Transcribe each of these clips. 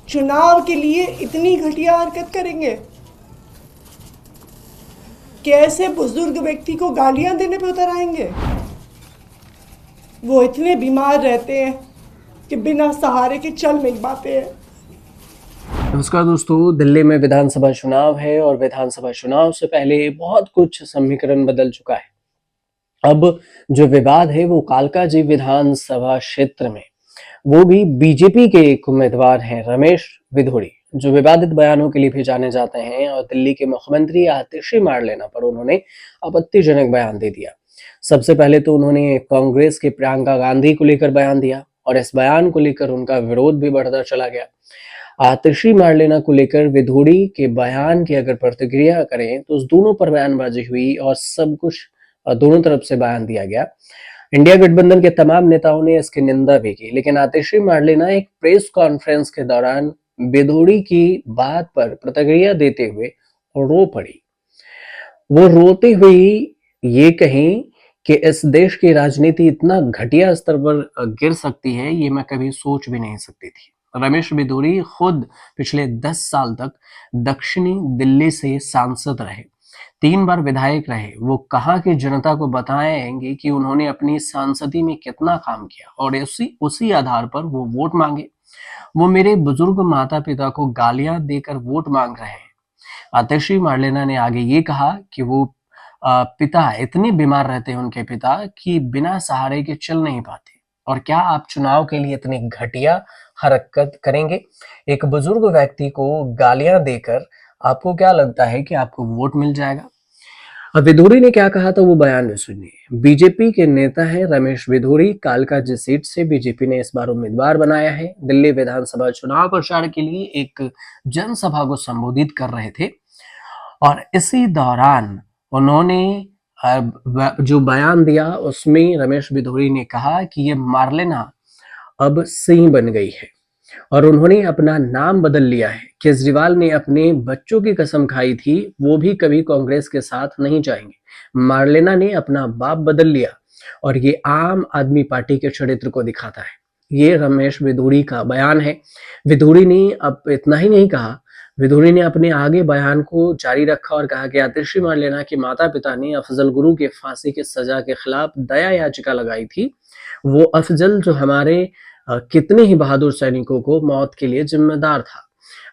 चुनाव के लिए इतनी घटिया हरकत करेंगे? कैसे बुजुर्ग व्यक्ति को गालियां देने पे उतर आएंगे? वो इतने बीमार रहते हैं कि बिना सहारे के चल नहीं पाते हैं। नमस्कार दोस्तों, दिल्ली में विधानसभा चुनाव है और विधानसभा चुनाव से पहले बहुत कुछ समीकरण बदल चुका है। अब जो विवाद है वो कालका जी विधानसभा क्षेत्र में, वो भी बीजेपी के एक उम्मीदवार हैं रमेश विधुड़ी, जो विवादित बयानों के लिए भी जाने जाते हैं और दिल्ली के मुख्यमंत्री आतिशी मारलेना पर उन्होंने आपत्तिजनक बयान दे दिया। सबसे पहले तो उन्होंने कांग्रेस के प्रियंका गांधी को लेकर बयान दिया और इस बयान को लेकर उनका विरोध भी बढ़ता चला गया। आतिशी मारलेना को लेकर विधुड़ी के बयान की अगर प्रतिक्रिया करें तो उस दोनों पर बयानबाजी हुई और सब कुछ दोनों तरफ से बयान दिया गया। इंडिया गठबंधन के तमाम नेताओं ने इसकी निंदा भी की, लेकिन आतिशी मारलेना एक प्रेस कॉन्फ्रेंस के दौरान विधुड़ी की बात पर प्रतिक्रिया देते हुए रो पड़ी। वो रोते हुए ये कहीं कि इस देश की राजनीति इतना घटिया स्तर पर गिर सकती है, ये मैं कभी सोच भी नहीं सकती थी। रमेश विधुड़ी खुद पिछले 10 साल तक दक्षिणी दिल्ली से सांसद रहे, 3 बार विधायक रहे। वो कहाँ की जनता को बताएंगे कि उन्होंने अपनी सांसदी में कितना काम किया और उसी आधार पर वो वोट मांगे। वो मेरे बुजुर्ग माता पिता को गालियां देकर वोट मांग रहे हैं। आतिशी मारलेना ने आगे ये कहा कि वो पिता इतने बीमार रहते हैं, उनके पिता, कि बिना सहारे के चल नहीं पाते। और क्या आप चुनाव के लिए इतनी घटिया हरकत करेंगे? एक बुजुर्ग व्यक्ति को गालियां देकर आपको क्या लगता है कि आपको वोट मिल जाएगा? अब विधुड़ी ने क्या कहा था वो बयान में सुनिए। बीजेपी के नेता हैं रमेश विधुड़ी, कालका जी सीट से बीजेपी ने इस बार उम्मीदवार बनाया है। दिल्ली विधानसभा चुनाव प्रचार के लिए एक जनसभा को संबोधित कर रहे थे और इसी दौरान उन्होंने जो बयान दिया उसमें रमेश विधुड़ी ने कहा कि ये मारलेना अब सिंह बन गई है और उन्होंने अपना नाम बदल लिया है। केजरीवाल ने अपने बच्चों की कसम खाई थी, वो भी कभी कांग्रेस के साथ नहीं जाएंगे। मार्लेना ने अपना बाप बदल लिया और ये आम आदमी पार्टी के चरित्र को दिखाता है। ये रमेश विधुड़ी का बयान है। विधुड़ी ने अब इतना ही नहीं कहा, विधुड़ी ने अपने आगे बयान को जारी रखा और कहा कि आतिशी मारलेना के माता पिता ने अफजल गुरु के फांसी की सजा के खिलाफ दया याचिका लगाई थी। वो अफजल जो हमारे कितने ही बहादुर सैनिकों को मौत के लिए जिम्मेदार था।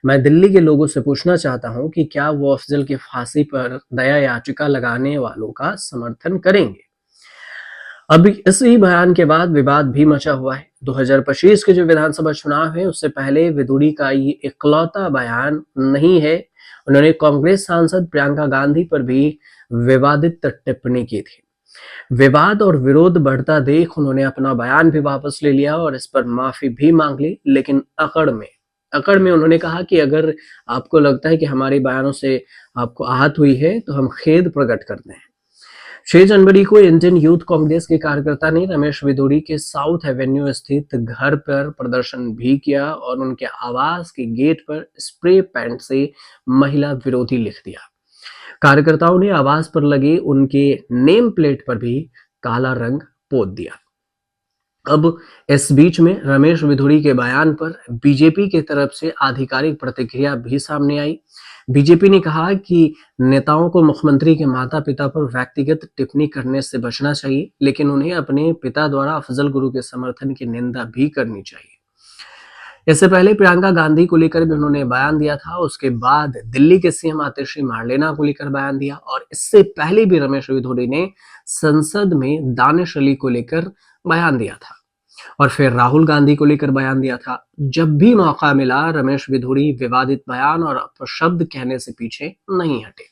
मैं दिल्ली के लोगों से पूछना चाहता हूं कि क्या वो अफजल की फांसी पर दया याचिका लगाने वालों का समर्थन करेंगे? अब इसी बयान के बाद विवाद भी मचा हुआ है। 2025 के जो विधानसभा चुनाव है उससे पहले विधुड़ी का ये इकलौता बयान नहीं है। उन्होंने कांग्रेस सांसद प्रियंका गांधी पर भी विवादित टिप्पणी की थी। विवाद और विरोध बढ़ता देख उन्होंने अपना बयान भी वापस ले लिया और इस पर माफी भी मांग ली, लेकिन अकड़ में उन्होंने कहा कि अगर आपको लगता है कि हमारे बयानों से आपको आहत हुई है तो हम खेद प्रकट करते हैं। 6 जनवरी को इंडियन यूथ कांग्रेस के कार्यकर्ता ने रमेश विधुड़ी के साउथ एवेन्यू स्थित घर पर प्रदर्शन भी किया और उनके आवास के गेट पर स्प्रे पेंट से महिला विरोधी लिख दिया। कार्यकर्ताओं ने आवास पर लगे उनके नेम प्लेट पर भी काला रंग पोत दिया। अब इस बीच में रमेश विधुड़ी के बयान पर बीजेपी की तरफ से आधिकारिक प्रतिक्रिया भी सामने आई। बीजेपी ने कहा कि नेताओं को मुख्यमंत्री के माता पिता पर व्यक्तिगत टिप्पणी करने से बचना चाहिए, लेकिन उन्हें अपने पिता द्वारा अफजल गुरु के समर्थन की निंदा भी करनी चाहिए। इससे पहले प्रियंका गांधी को लेकर भी उन्होंने बयान दिया था। उसके बाद दिल्ली के सीएम आतिशी मारलेना को लेकर बयान दिया और इससे पहले भी रमेश विधुड़ी ने संसद में दानिश अली को लेकर बयान दिया था और फिर राहुल गांधी को लेकर बयान दिया था। जब भी मौका मिला रमेश विधुड़ी विवादित बयान और अपशब्द कहने से पीछे नहीं हटे।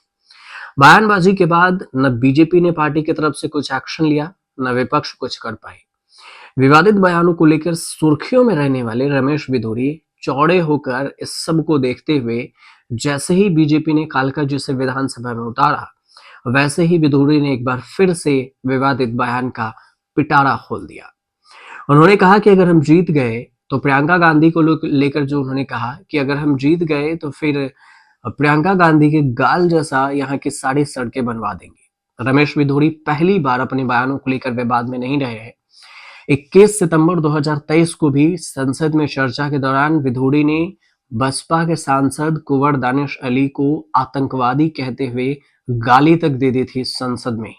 बयानबाजी के बाद न बीजेपी ने पार्टी की तरफ से कुछ एक्शन लिया, न विपक्ष कुछ कर पाए। विवादित बयानों को लेकर सुर्खियों में रहने वाले रमेश विधुड़ी चौड़े होकर इस सब को देखते हुए जैसे ही बीजेपी ने कालका जी से विधानसभा में उतारा, वैसे ही विधुड़ी ने एक बार फिर से विवादित बयान का पिटारा खोल दिया। उन्होंने कहा कि अगर हम जीत गए तो प्रियंका गांधी को लेकर जो उन्होंने कहा कि अगर हम जीत गए तो फिर प्रियंका गांधी के गाल जैसा यहाँ की सारी सड़कें बनवा देंगे। रमेश विधुड़ी पहली बार अपने बयानों को लेकर विवाद में नहीं रहे हैं। 21 सितंबर 2023 को भी संसद में चर्चा के दौरान विधुड़ी ने बसपा के सांसद कुंवर दानिश अली को आतंकवादी कहते हुए गाली तक दे दी थी संसद में ही।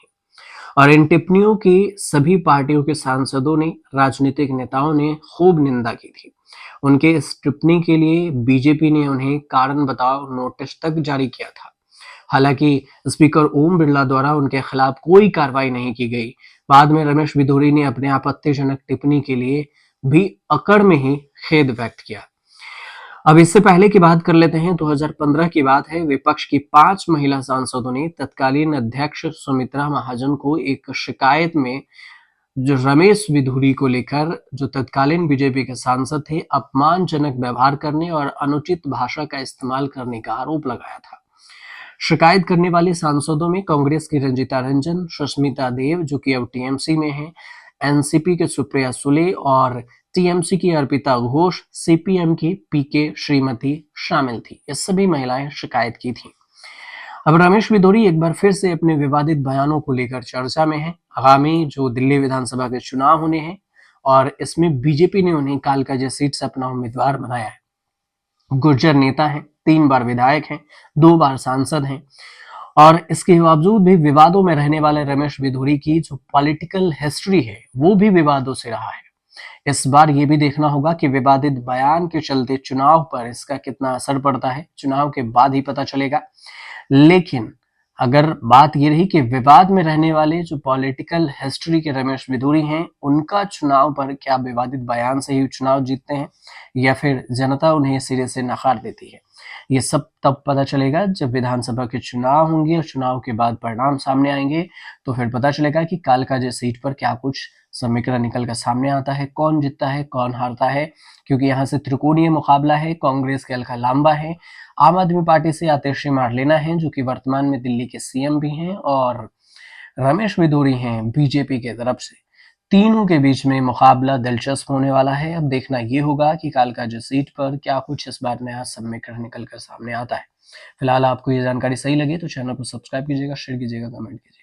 और इन टिप्पणियों की सभी पार्टियों के सांसदों ने, राजनीतिक नेताओं ने खूब निंदा की थी। उनके इस टिप्पणी के लिए बीजेपी ने उन्हें कारण बताओ नोटिस तक जारी किया था। हालांकि स्पीकर ओम बिरला द्वारा उनके खिलाफ कोई कार्रवाई नहीं की गई। बाद में रमेश बिधूरी ने अपने आपत्तिजनक टिप्पणी के लिए भी अकड़ में ही खेद व्यक्त किया। अब इससे पहले की बात कर लेते हैं। 2015 की बात है। विपक्ष की 5 महिला सांसदों ने तत्कालीन अध्यक्ष सुमित्रा महाजन को एक शिकायत में जो रमेश बिधूरी को लेकर, जो तत्कालीन बीजेपी के सांसद थे, अपमानजनक व्यवहार करने और अनुचित भाषा का इस्तेमाल करने का आरोप लगाया था। शिकायत करने वाले सांसदों में कांग्रेस की रंजीता रंजन, सुष्मिता देव जो कि अब टीएमसी में हैं, एनसीपी के सुप्रिया सुले और टीएमसी की अर्पिता घोष, सीपीएम की पीके श्रीमती शामिल थी। ये सभी महिलाएं शिकायत की थी। अब रमेश बिधूरी एक बार फिर से अपने विवादित बयानों को लेकर चर्चा में है। आगामी जो दिल्ली विधानसभा के चुनाव होने हैं और इसमें बीजेपी ने उन्हें कालकाजी सीट से अपना उम्मीदवार बनाया है। गुर्जर नेता हैं, 3 बार विधायक हैं, 2 बार सांसद हैं और इसके बावजूद भी विवादों में रहने वाले रमेश बिधूरी की जो पॉलिटिकल हिस्ट्री है वो भी विवादों से रहा है। इस बार ये भी देखना होगा कि विवादित बयान के चलते चुनाव पर इसका कितना असर पड़ता है, चुनाव के बाद ही पता चलेगा। लेकिन अगर बात ये रही कि विवाद में रहने वाले जो पॉलिटिकल हिस्ट्री के रमेश बिधूरी हैं, उनका चुनाव पर क्या विवादित बयान से ही चुनाव जीतते हैं या फिर जनता उन्हें सिरे से नकार देती है, ये सब तब पता चलेगा जब विधानसभा के चुनाव होंगे और चुनाव के बाद परिणाम सामने आएंगे। तो फिर पता चलेगा कि कालकाजी सीट पर क्या कुछ समीकरण निकल कर सामने आता है, कौन जीतता है, कौन हारता है, क्योंकि यहाँ से त्रिकोणीय मुकाबला है। कांग्रेस के अलका लांबा है, आम आदमी पार्टी से आतिशी मारलेना है जो कि वर्तमान में दिल्ली के सीएम भी हैं, और रमेश बिधूरी हैं बीजेपी के तरफ से। तीनों के बीच में मुकाबला दिलचस्प होने वाला है। अब देखना ये होगा कि कालकाजी सीट पर क्या कुछ इस बार नया समीकरण निकल कर सामने आता है। फिलहाल आपको ये जानकारी सही लगे तो चैनल को सब्सक्राइब कीजिएगा, शेयर कीजिएगा, कमेंट कीजिएगा।